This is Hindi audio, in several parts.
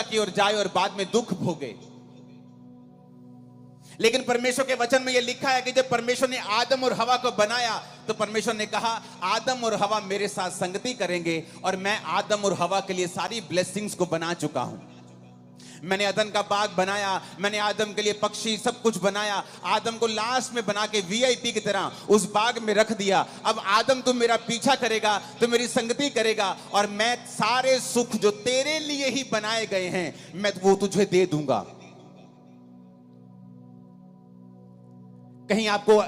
की ओर जाए और बाद में दुख भोगे। लेकिन परमेश्वर के वचन में यह लिखा है कि जब परमेश्वर ने आदम और हवा को बनाया तो परमेश्वर ने कहा आदम और हवा मेरे साथ संगति करेंगे और मैं आदम और हवा के लिए सारी ब्लेसिंग्स को बना चुका हूं। मैंने अदन का बाग बनाया, मैंने आदम के लिए पक्षी सब कुछ बनाया, आदम को लास्ट में बना के वीआईपी की तरह उस बाग में रख दिया। अब आदम तू मेरा पीछा करेगा, तो मेरी संगति करेगा और मैं सारे सुख जो तेरे लिए ही बनाए गए हैं मैं वो तुझे दे दूंगा। कहीं आपको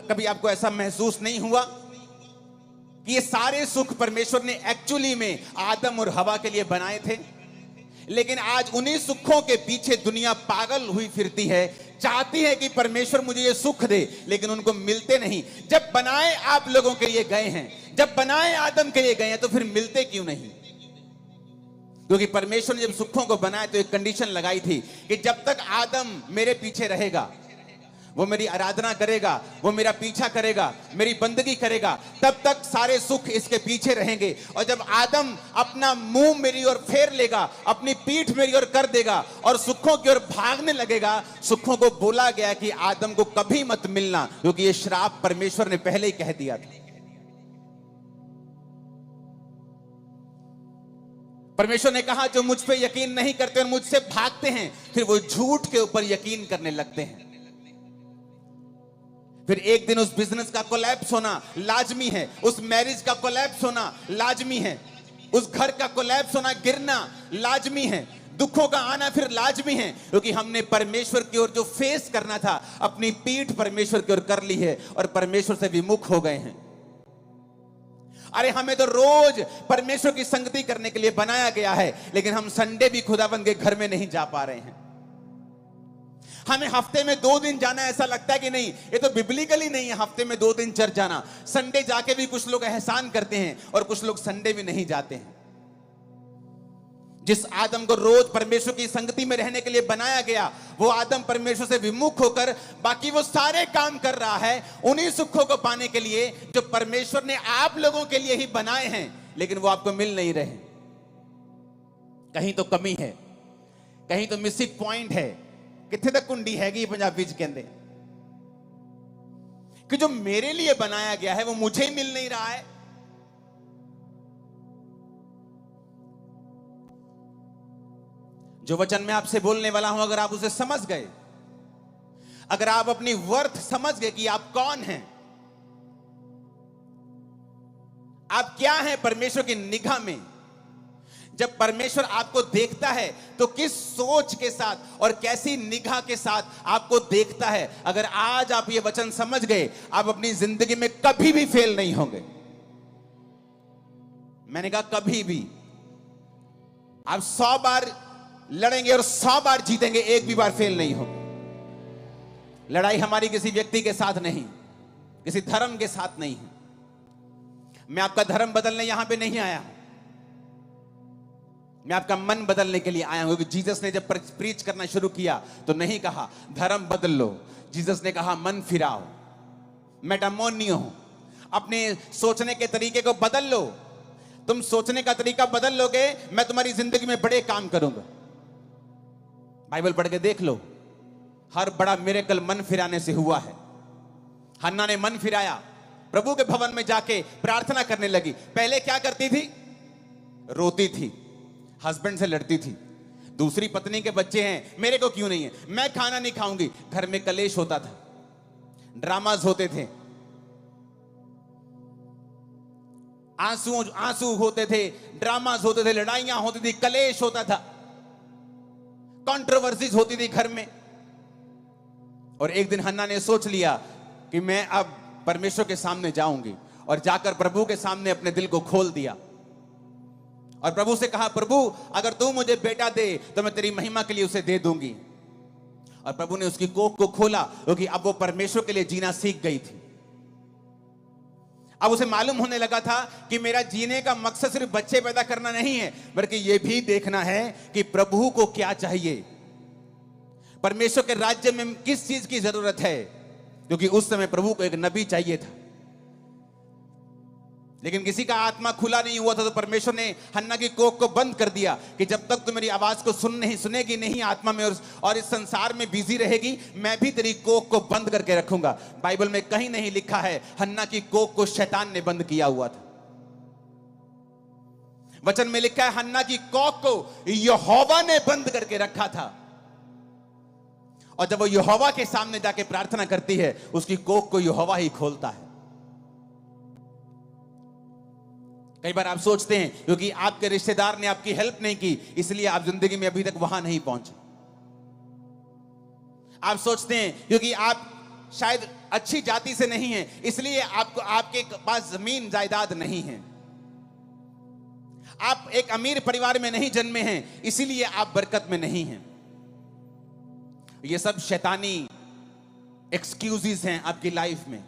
कभी आपको ऐसा महसूस नहीं हुआ कि ये सारे सुख परमेश्वर ने एक्चुअली में आदम और हवा के लिए बनाए थे? लेकिन आज उन्हीं सुखों के पीछे दुनिया पागल हुई फिरती है, चाहती है कि परमेश्वर मुझे ये सुख दे, लेकिन उनको मिलते नहीं। जब बनाए आप लोगों के लिए गए हैं, जब बनाए आदम के लिए गए हैं, तो फिर मिलते क्यों नहीं? क्योंकि परमेश्वर ने जब सुखों को बनाया तो एक कंडीशन लगाई थी कि जब तक आदम मेरे पीछे रहेगा, वो मेरी आराधना करेगा, वो मेरा पीछा करेगा, मेरी बंदगी करेगा, तब तक सारे सुख इसके पीछे रहेंगे। और जब आदम अपना मुंह मेरी ओर फेर लेगा, अपनी पीठ मेरी ओर कर देगा और सुखों की ओर भागने लगेगा, सुखों को बोला गया कि आदम को कभी मत मिलना, क्योंकि ये श्राप परमेश्वर ने पहले ही कह दिया था। परमेश्वर ने कहा जो मुझ पे यकीन नहीं करते और मुझसे भागते हैं, फिर वो झूठ के ऊपर यकीन करने लगते हैं। फिर एक दिन उस बिजनेस का कोलैप्स होना लाजमी है, उस मैरिज का कोलैप्स होना लाजमी है, उस घर का कोलैप्स होना, गिरना लाजमी है, दुखों का आना फिर लाजमी है, क्योंकि हमने परमेश्वर की ओर जो फेस करना था, अपनी पीठ परमेश्वर की ओर कर ली है और परमेश्वर से विमुख हो गए हैं। अरे हमें तो रोज परमेश्वर की संगति करने के लिए बनाया गया है, लेकिन हम संडे भी खुदावंद के घर में नहीं जा पा रहे हैं। हमें हफ्ते में 2 दिन जाना ऐसा लगता है कि नहीं, ये तो बिब्लिकली नहीं है हफ्ते में 2 दिन चर्च जाना। संडे जाके भी कुछ लोग एहसान करते हैं और कुछ लोग संडे भी नहीं जाते हैं। जिस आदम को रोज परमेश्वर की संगति में रहने के लिए बनाया गया, वो आदम परमेश्वर से विमुख होकर बाकी वो सारे काम कर रहा है उन्हीं सुखों को पाने के लिए जो परमेश्वर ने आप लोगों के लिए ही बनाए हैं, लेकिन वो आपको मिल नहीं रहे। कहीं तो कमी है, कहीं तो मिसिंग पॉइंट है। किथे तक कुंडी हैगी पंजाबी च कहंदे कि जो मेरे लिए बनाया गया है वो मुझे ही मिल नहीं रहा है। जो वचन मैं आपसे बोलने वाला हूं, अगर आप उसे समझ गए, अगर आप अपनी वर्थ समझ गए कि आप कौन हैं, आप क्या हैं परमेश्वर की निगाह में, जब परमेश्वर आपको देखता है तो किस सोच के साथ और कैसी निगाह के साथ आपको देखता है, अगर आज आप ये वचन समझ गए, आप अपनी जिंदगी में कभी भी फेल नहीं होंगे। मैंने कहा कभी भी। आप 100 बार लड़ेंगे और 100 बार जीतेंगे, एक भी बार फेल नहीं होंगे। लड़ाई हमारी किसी व्यक्ति के साथ नहीं, किसी धर्म के साथ नहीं है। मैं आपका धर्म बदलने यहां पे नहीं आया, मैं आपका मन बदलने के लिए आया हूं। क्योंकि जीसस ने जब प्रीच करना शुरू किया तो नहीं कहा धर्म बदल लो, जीसस ने कहा मन फिराओ, मेटामोनियो, अपने सोचने के तरीके को बदल लो। तुम सोचने का तरीका बदल लोगे, मैं तुम्हारी जिंदगी में बड़े काम करूंगा। बाइबल पढ़ के देख लो, हर बड़ा मिरेकल मन फिराने से हुआ है। हन्ना ने मन फिराया, प्रभु के भवन में जाके प्रार्थना करने लगी। पहले क्या करती थी? रोती थी, हस्बैंड से लड़ती थी, दूसरी पत्नी के बच्चे हैं, मेरे को क्यों नहीं है, मैं खाना नहीं खाऊंगी। घर में कलेश होता था, ड्रामास होते थे, आंसू होते थे, ड्रामास होते थे, लड़ाइयां होती थी, कलेश होता था, कंट्रोवर्सीज होती थी घर में। और एक दिन हन्ना ने सोच लिया कि मैं अब परमेश्वर के सामने जाऊंगी, और जाकर प्रभु के सामने अपने दिल को खोल दिया और प्रभु से कहा, प्रभु अगर तू मुझे बेटा दे तो मैं तेरी महिमा के लिए उसे दे दूंगी। और प्रभु ने उसकी कोख को खोला, क्योंकि अब वो परमेश्वर के लिए जीना सीख गई थी। अब उसे मालूम होने लगा था कि मेरा जीने का मकसद सिर्फ बच्चे पैदा करना नहीं है, बल्कि यह भी देखना है कि प्रभु को क्या चाहिए, परमेश्वर के राज्य में किस चीज की जरूरत है। क्योंकि उस समय प्रभु को एक नबी चाहिए था, लेकिन किसी का आत्मा खुला नहीं हुआ था, तो परमेश्वर ने हन्ना की कोख को बंद कर दिया कि जब तक तू मेरी आवाज को सुनेगी नहीं आत्मा में और इस संसार में बिजी रहेगी, मैं भी तेरी कोख को बंद करके रखूंगा। बाइबल में कहीं नहीं लिखा है हन्ना की कोख को शैतान ने बंद किया हुआ था। वचन में लिखा है हन्ना की कोख को यहोवा ने बंद करके रखा था, और जब वो यहोवा के सामने जाके प्रार्थना करती है, उसकी कोख को यहोवा ही खोलता है। कई बार आप सोचते हैं क्योंकि आपके रिश्तेदार ने आपकी हेल्प नहीं की, इसलिए आप जिंदगी में अभी तक वहां नहीं पहुंचे। आप सोचते हैं क्योंकि आप शायद अच्छी जाति से नहीं हैं, इसलिए आपके पास जमीन जायदाद नहीं है। आप एक अमीर परिवार में नहीं जन्मे हैं, इसीलिए आप बरकत में नहीं हैं। ये सब शैतानी एक्सक्यूजेस हैं आपकी लाइफ में।